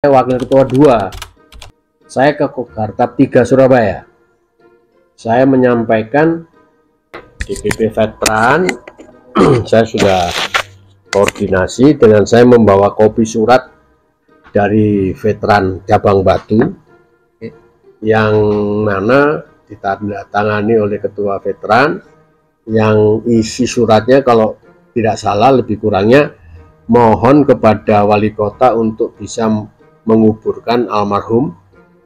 Wakil Ketua 2, saya ke Kogartab 3 Surabaya. Saya menyampaikan DPP Veteran, saya sudah koordinasi dengan saya membawa kopi surat dari veteran Cabang Batu yang mana ditandatangani oleh Ketua Veteran, yang isi suratnya kalau tidak salah lebih kurangnya mohon kepada Wali Kota untuk bisa menguburkan almarhum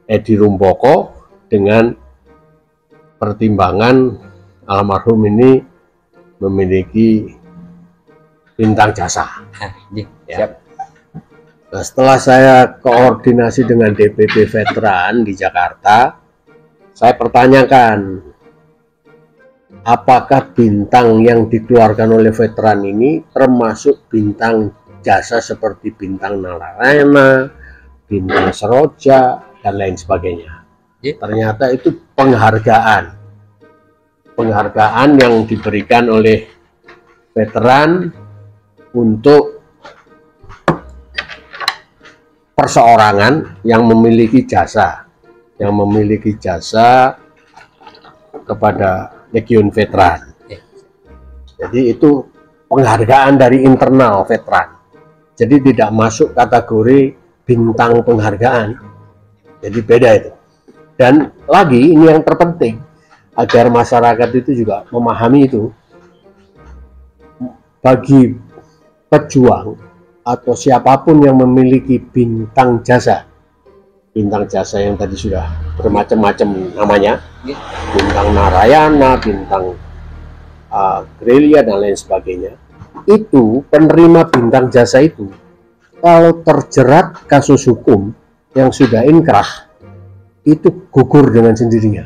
Edi Rumpoko dengan pertimbangan almarhum ini memiliki bintang jasa. Ya. Nah, setelah saya koordinasi dengan DPP Veteran di Jakarta, saya pertanyakan apakah bintang yang dikeluarkan oleh veteran ini termasuk bintang jasa seperti bintang Narayana, bintang Seroja, dan lain sebagainya. Ternyata itu penghargaan yang diberikan oleh veteran untuk perseorangan yang memiliki jasa kepada Legiun Veteran. Jadi itu penghargaan dari internal veteran. Jadi tidak masuk kategori bintang penghargaan. Jadi beda itu. Dan lagi ini yang terpenting agar masyarakat itu juga memahami itu, bagi pejuang atau siapapun yang memiliki bintang jasa yang tadi sudah bermacam-macam namanya, bintang Narayana, bintang gerilya, dan lain sebagainya, itu penerima bintang jasa itu kalau terjerat kasus hukum yang sudah inkrah itu gugur dengan sendirinya.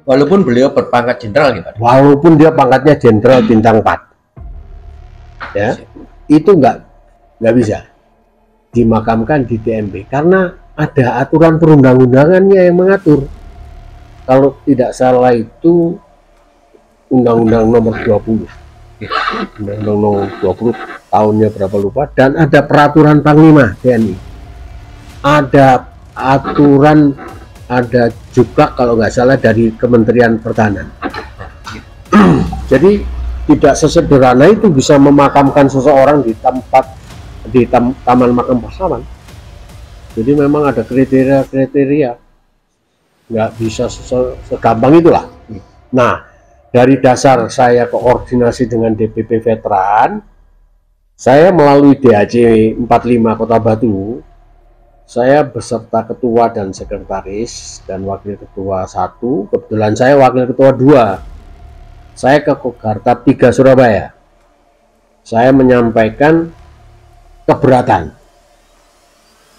Walaupun beliau berpangkat jenderal gitu. Walaupun dia pangkatnya jenderal bintang 4. Ya, itu nggak bisa dimakamkan di TMB karena ada aturan perundang-undangannya yang mengatur. Kalau tidak salah itu Undang-Undang nomor 20. Undang-Undang nomor 20 tahunnya berapa lupa, dan ada peraturan Panglima TNI, ada aturan, ada juga kalau nggak salah dari Kementerian Pertahanan. Jadi tidak sesederhana itu bisa memakamkan seseorang di Taman Makam Pahlawan. Jadi memang ada kriteria, nggak bisa segampang itulah. Nah, dari dasar saya koordinasi dengan DPP Veteran, saya melalui DAC 45 Kota Batu, saya beserta ketua dan sekretaris dan wakil ketua 1, kebetulan saya wakil ketua 2, saya ke Kogartab 3 Surabaya. Saya menyampaikan keberatan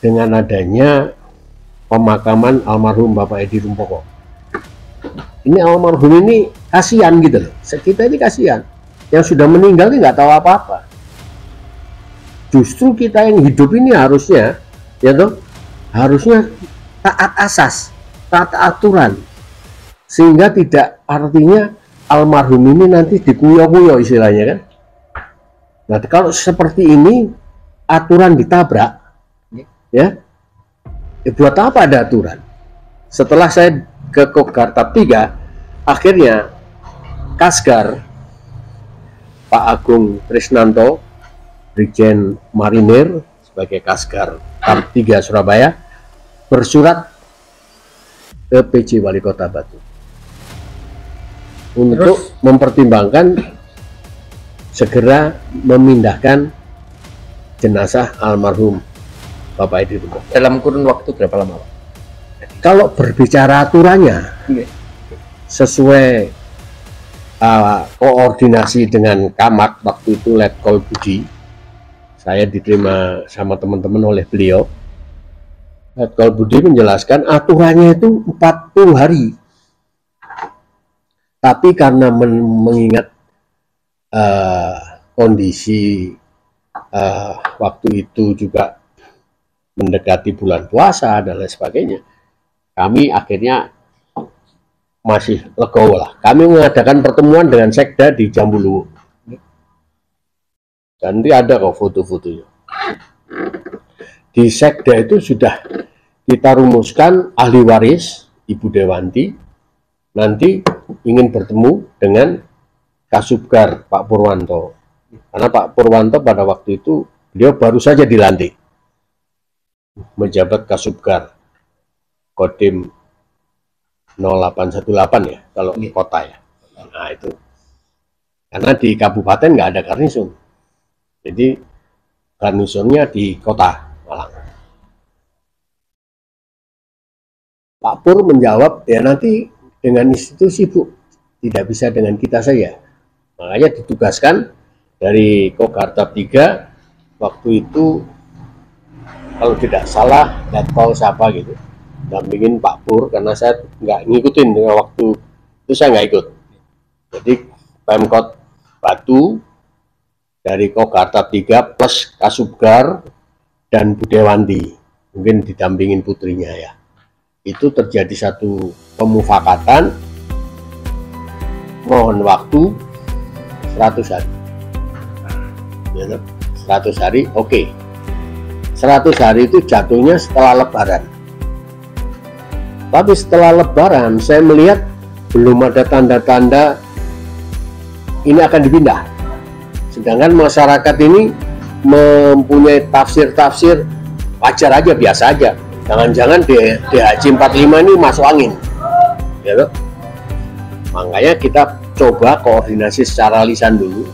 dengan adanya pemakaman almarhum Bapak Edi Rumpoko. Ini almarhum ini kasihan gitu loh, kita ini kasihan, yang sudah meninggal ini nggak tahu apa-apa. Justru kita yang hidup ini harusnya, ya toh, harusnya taat asas, taat aturan, sehingga tidak artinya almarhum ini nanti dikuyo-kuyo istilahnya kan. Nah, kalau seperti ini aturan ditabrak, ya buat apa ada aturan? Setelah saya ke Kogartab 3, akhirnya Kasgar Pak Agung Trisnanto, Brigjen Marinir sebagai Kasgar Tab 3 Surabaya, bersurat ke PJ Wali Kota Batu untuk mempertimbangkan segera memindahkan jenazah almarhum Bapak Edi Rumpoko. Dalam kurun waktu berapa lama, Pak? Kalau berbicara aturannya, sesuai koordinasi dengan Camat waktu itu, Letkol Budi, saya diterima sama teman-teman oleh beliau. Letkol Budi menjelaskan aturannya itu 40 hari. Tapi karena mengingat kondisi waktu itu juga mendekati bulan puasa dan lain sebagainya, kami akhirnya masih legowo lah. Kami mengadakan pertemuan dengan Sekda di Jambuluwo. Dan nanti ada kok foto-fotonya. di Sekda itu sudah kita rumuskan ahli waris Ibu Dewanti nanti ingin bertemu dengan Kasubgar Pak Purwanto, karena Pak Purwanto pada waktu itu beliau baru saja dilantik menjabat Kasubgar Kodim 0818 ya kalau di kota ya. Nah itu karena di kabupaten nggak ada garnison, jadi garnisonnya di kota Malang. Pak Pur menjawab, ya nanti dengan institusi Bu, tidak bisa dengan kita saja. Makanya ditugaskan dari Kogarta 3 waktu itu, kalau tidak salah Letkol siapa gitu, dampingin Pak Pur, karena saya nggak ngikutin dengan waktu itu, saya nggak ikut. Jadi Pemkot Batu dari Kogarta 3 plus Kasubgar dan Bu Dewanti, mungkin didampingin putrinya ya. Itu terjadi satu pemufakatan, mohon waktu 100 hari. Ya, 100 hari, oke. 100 hari itu jatuhnya setelah Lebaran. Tapi setelah Lebaran, saya melihat belum ada tanda-tanda ini akan dipindah. Sedangkan masyarakat ini mempunyai tafsir-tafsir wajar aja, biasa aja. Jangan-jangan DHC 45 ini masuk angin, ya loh. Makanya kita coba koordinasi secara lisan dulu,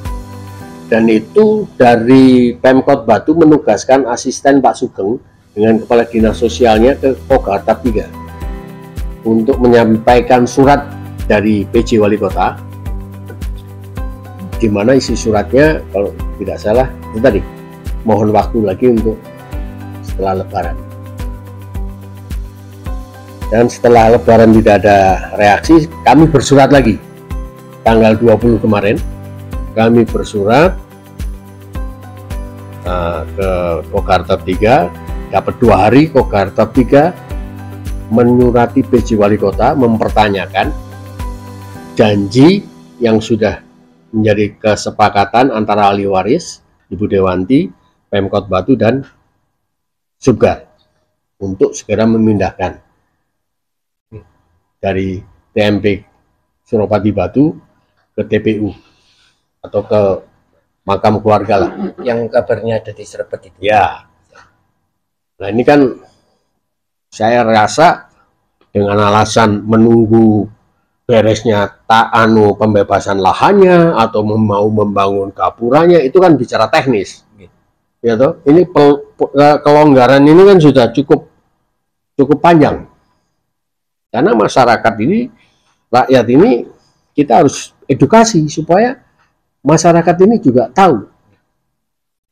dan itu dari Pemkot Batu menugaskan asisten Pak Sugeng dengan kepala dinas sosialnya ke Kogarta 3 untuk menyampaikan surat dari PJ Wali Kota, di mana isi suratnya kalau tidak salah itu tadi, mohon waktu lagi untuk setelah Lebaran. Dan setelah Lebaran tidak ada reaksi, kami bersurat lagi. Tanggal 20 kemarin, kami bersurat ke Kogarta 3, dapat 2 hari. Kogarta 3 menyurati PJ Wali Kota mempertanyakan janji yang sudah menjadi kesepakatan antara ahli waris Ibu Dewanti, Pemkot Batu dan Subgar untuk segera memindahkan dari TMP Suropati Batu ke TPU atau ke makam keluarga lah, yang kabarnya ada di Srebet itu. Ya. Nah ini kan saya rasa dengan alasan menunggu beresnya pembebasan lahannya atau mau membangun gapuranya, itu kan bicara teknis. Ya toh, ini kelonggaran ini kan sudah cukup panjang. Karena masyarakat ini, rakyat ini, kita harus edukasi supaya masyarakat ini juga tahu.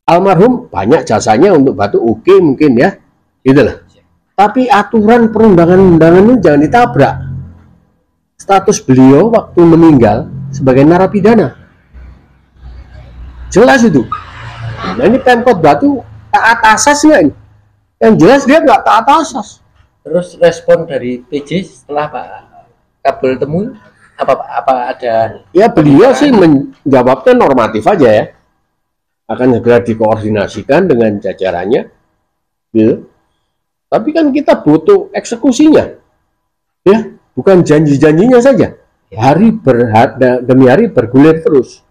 Almarhum banyak jasanya untuk Batu, oke mungkin ya, gitu lah. Tapi aturan perundangan-undangan ini jangan ditabrak. Status beliau waktu meninggal sebagai narapidana, jelas itu. Nah ini Pemkot Batu taat asas nggak ini? Yang jelas dia nggak taat asas. Terus respon dari PJ setelah Pak Kabul temui apa ada? Ya beliau sih menjawabnya normatif aja ya, akan segera dikoordinasikan dengan jajarannya, gitu. Tapi kan kita butuh eksekusinya, ya, bukan janji-janjinya saja. Hari demi hari bergulir terus.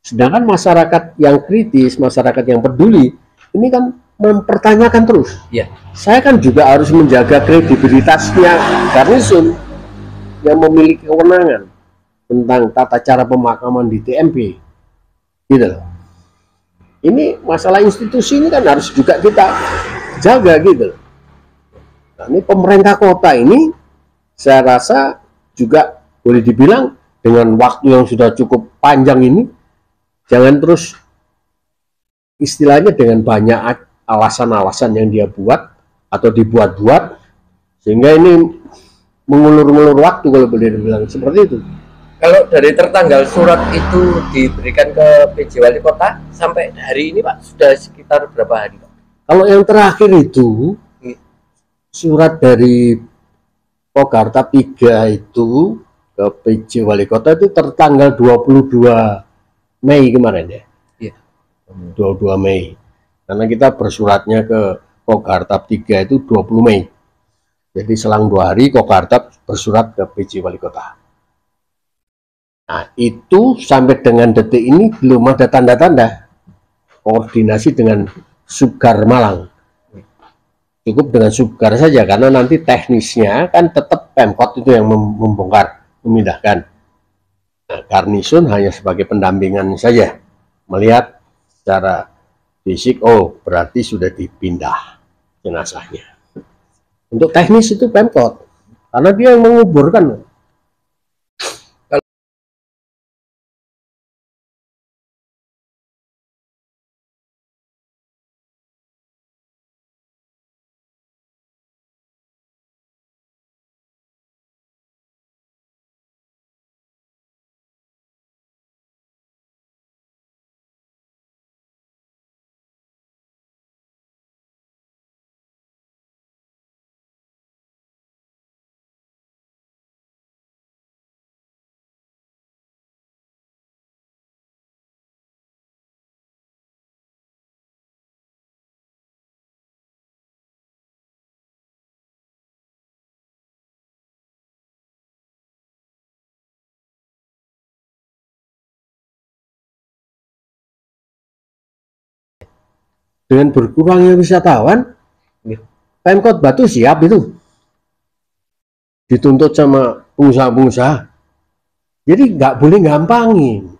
Sedangkan masyarakat yang kritis, masyarakat yang peduli, ini kan mempertanyakan terus. Ya. Saya kan juga harus menjaga kredibilitasnya garnison yang memiliki kewenangan tentang tata cara pemakaman di TMP, gitu loh. Ini masalah institusi ini kan harus juga kita jaga, gitu loh. Nah, ini pemerintah kota ini saya rasa juga boleh dibilang dengan waktu yang sudah cukup panjang ini, jangan terus istilahnya dengan banyak alasan-alasan yang dia buat atau dibuat-buat, sehingga ini mengulur-ngulur waktu, kalau boleh dibilang seperti itu. Kalau dari tertanggal surat itu diberikan ke PJ Wali Kota sampai hari ini Pak, sudah sekitar berapa hari Pak? Kalau yang terakhir itu surat dari Kogarta 3 itu ke PJ Wali Kota itu tertanggal 22 Mei kemarin ya. Iya. 22 Mei. Karena kita bersuratnya ke Kogartab 3 itu 20 Mei. Jadi selang 2 hari Kogartab bersurat ke PJ Wali Kota. Nah, itu sampai dengan detik ini belum ada tanda-tanda koordinasi dengan Subgar Malang. Cukup dengan Subgar saja, karena nanti teknisnya kan tetap Pemkot itu yang membongkar, memindahkan. Nah, Garnisun hanya sebagai pendampingan saja, melihat secara fisik, oh berarti sudah dipindah jenazahnya. Untuk teknis itu Pemkot, karena dia yang menguburkan. Dengan berkurangnya wisatawan, Pemkot Batu siap itu dituntut sama pengusaha-pengusaha. Jadi nggak boleh gampangin.